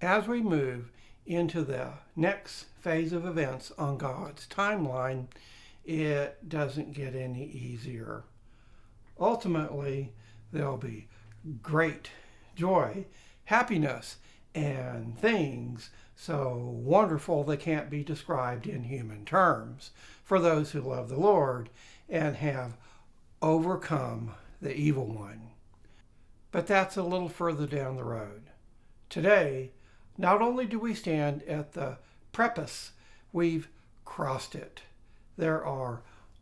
As we move into the next phase of events on God's timeline, it doesn't get any easier. Ultimately, there'll be great joy, happiness, and things so wonderful they can't be described in human terms for those who love the Lord and have overcome the evil one. But that's a little further down the road. Today, not only do we stand at the precipice, we've crossed it. There are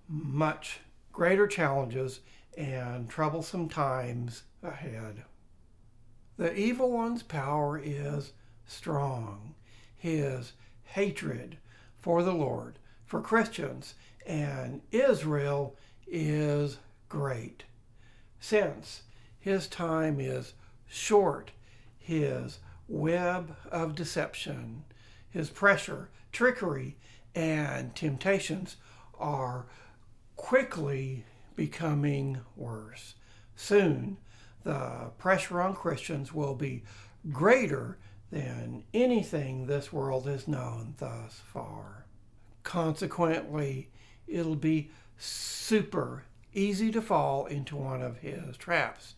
much greater challenges and troublesome times ahead. The evil one's power is strong. His hatred for the Lord, for Christians, and Israel is great. Since his time is short, his web of deception, his pressure, trickery, and temptations are quickly becoming worse. Soon, the pressure on Christians will be greater than anything this world has known thus far. Consequently, it'll be super easy to fall into one of his traps.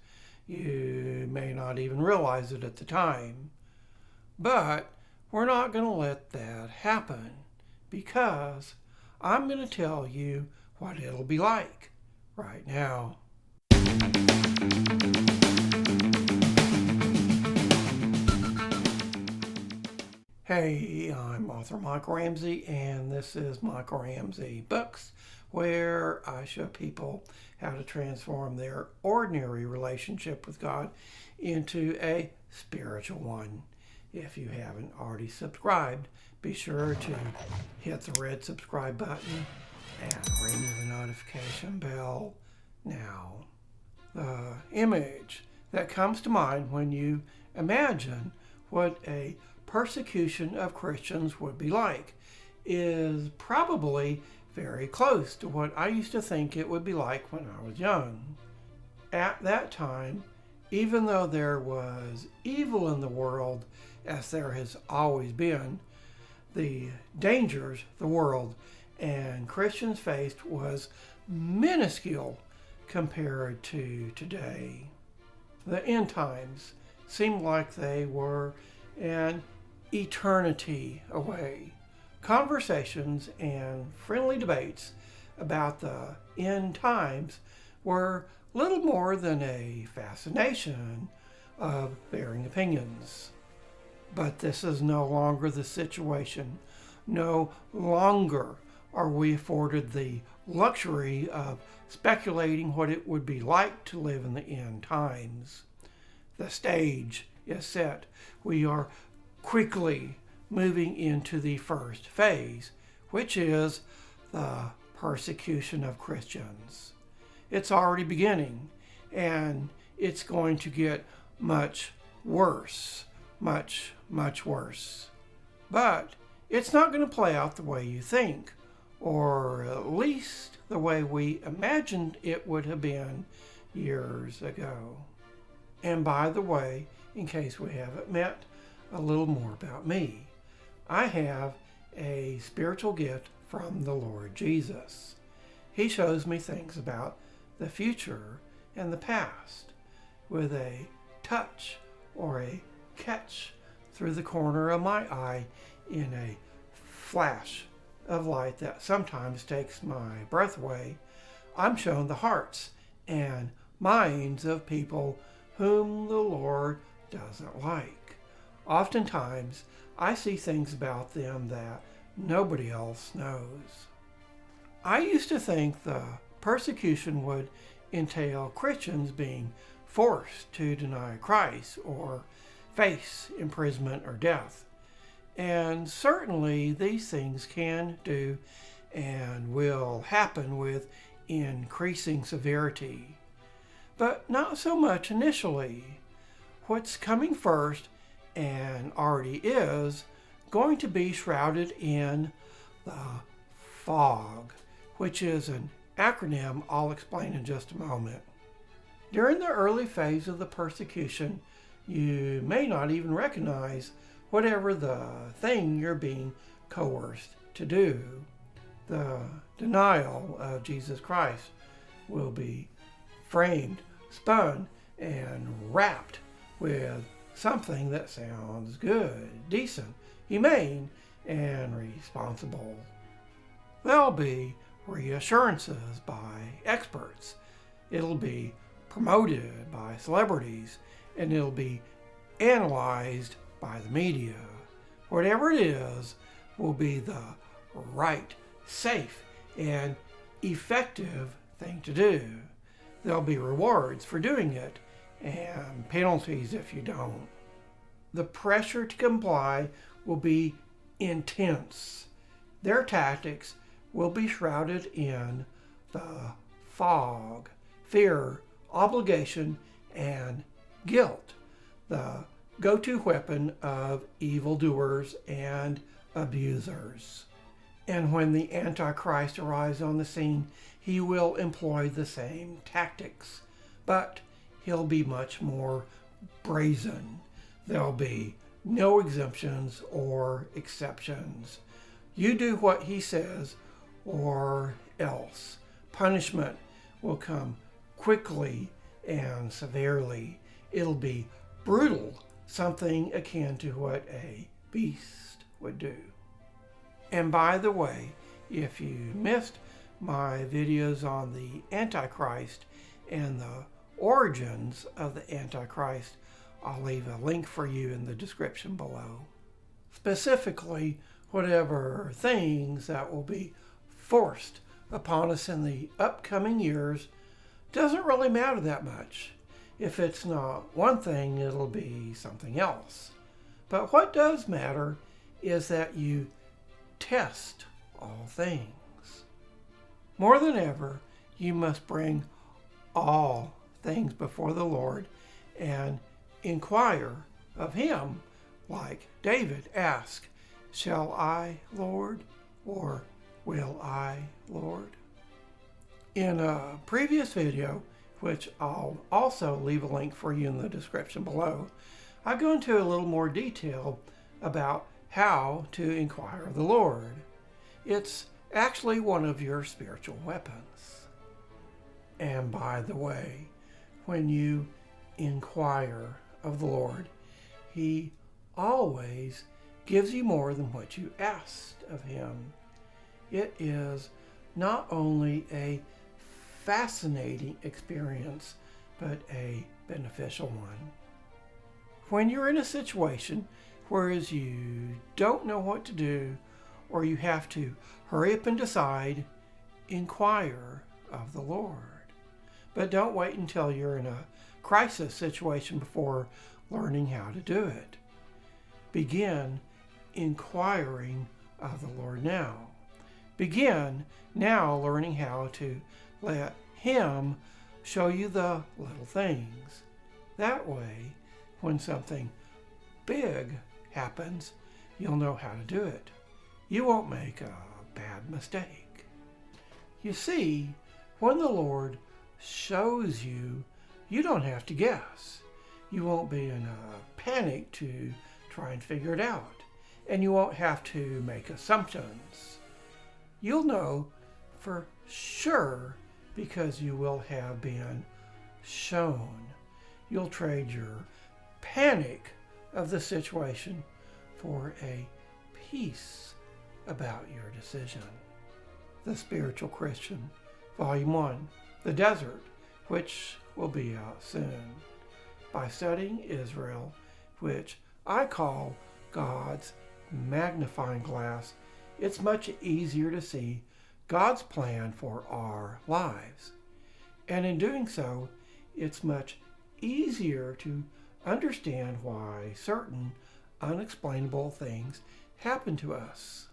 You may not even realize it at the time. But we're not going to let that happen, because I'm going to tell you what it'll be like right now. Hey, I'm author Michael Ramsey, and this is Michael Ramsey Books, where I show people how to transform their ordinary relationship with God into a spiritual one. If you haven't already subscribed, be sure to hit the red subscribe button and ring the notification bell now. The image that comes to mind when you imagine what a persecution of Christians would be like is probably very close to what I used to think it would be like when I was young. At that time, even though there was evil in the world, as there has always been, the dangers the world and Christians faced was minuscule compared to today. The end times seemed like they were an eternity away. Conversations and friendly debates about the end times were little more than a fascination of varying opinions. But this is no longer the situation. No longer are we afforded the luxury of speculating what it would be like to live in the end times. The stage is set. We are quickly moving into the first phase, which is the persecution of Christians. It's already beginning, and it's going to get much worse. Much, much worse. But it's not going to play out the way you think, or at least the way we imagined it would have been years ago. And by the way, in case we haven't met, a little more about me. I have a spiritual gift from the Lord Jesus. He shows me things about the future and the past with a touch or a catch through the corner of my eye in a flash of light that sometimes takes my breath away. I'm shown the hearts and minds of people whom the Lord doesn't like. Oftentimes, I see things about them that nobody else knows. I used to think the persecution would entail Christians being forced to deny Christ or face imprisonment or death. And certainly these things can do and will happen with increasing severity. But not so much initially. What's coming first, and already is, going to be shrouded in the fog, which is an acronym I'll explain in just a moment. During the early phase of the persecution, You may not even recognize whatever the thing you're being coerced to do. The denial of Jesus Christ will be framed, spun, and wrapped with something that sounds good, decent, humane, and responsible. There'll be reassurances by experts. It'll be promoted by celebrities, and it'll be analyzed by the media. Whatever it is will be the right, safe, and effective thing to do. There'll be rewards for doing it and penalties if you don't. The pressure to comply will be intense. Their tactics will be shrouded in the fog, fear, obligation, and guilt, the go-to weapon of evildoers and abusers. And when the Antichrist arrives on the scene, he will employ the same tactics, but he'll be much more brazen. There'll be no exemptions or exceptions. You do what he says or else. Punishment will come quickly and severely. It'll be brutal, something akin to what a beast would do. And by the way, if you missed my videos on the Antichrist and the origins of the Antichrist, I'll leave a link for you in the description below. Specifically, whatever things that will be forced upon us in the upcoming years doesn't really matter that much. If it's not one thing, it'll be something else. But what does matter is that you test all things. More than ever, you must bring all things before the Lord and inquire of him, like David asked, "Shall I, Lord, or will I, Lord?" In a previous video, which I'll also leave a link for you in the description below, I go into a little more detail about how to inquire of the Lord. It's actually one of your spiritual weapons. And by the way, when you inquire of the Lord, he always gives you more than what you asked of him. It is not only a fascinating experience, but a beneficial one. When you're in a situation whereas you don't know what to do, or you have to hurry up and decide, inquire of the Lord. But don't wait until you're in a crisis situation before learning how to do it. Begin inquiring of the Lord now. Begin now learning how to let him show you the little things. That way, when something big happens, you'll know how to do it. You won't make a bad mistake. You see, when the Lord shows you, you don't have to guess. You won't be in a panic to try and figure it out. And you won't have to make assumptions. You'll know for sure because you will have been shown. You'll trade your panic of the situation for a peace about your decision. The Spiritual Christian, Volume 1, The Desert, which will be out soon. By studying Israel, which I call God's magnifying glass, it's much easier to see God's plan for our lives. And in doing so, it's much easier to understand why certain unexplainable things happen to us.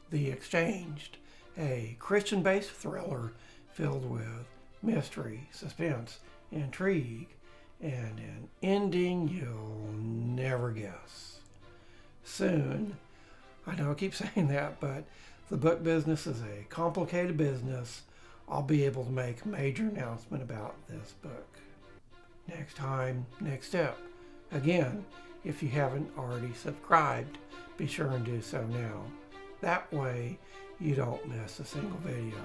The Exchanged, a Christian-based thriller filled with mystery, suspense, intrigue, and an ending you'll never guess. Soon, I know I keep saying that, but the book business is a complicated business. I'll be able to make a major announcement about this book. Next time, next step. Again, if you haven't already subscribed, be sure and do so now. That way you don't miss a single video.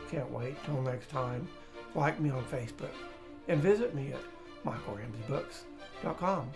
Can't wait till next time. Like me on Facebook and visit me at michaelramseybooks.com.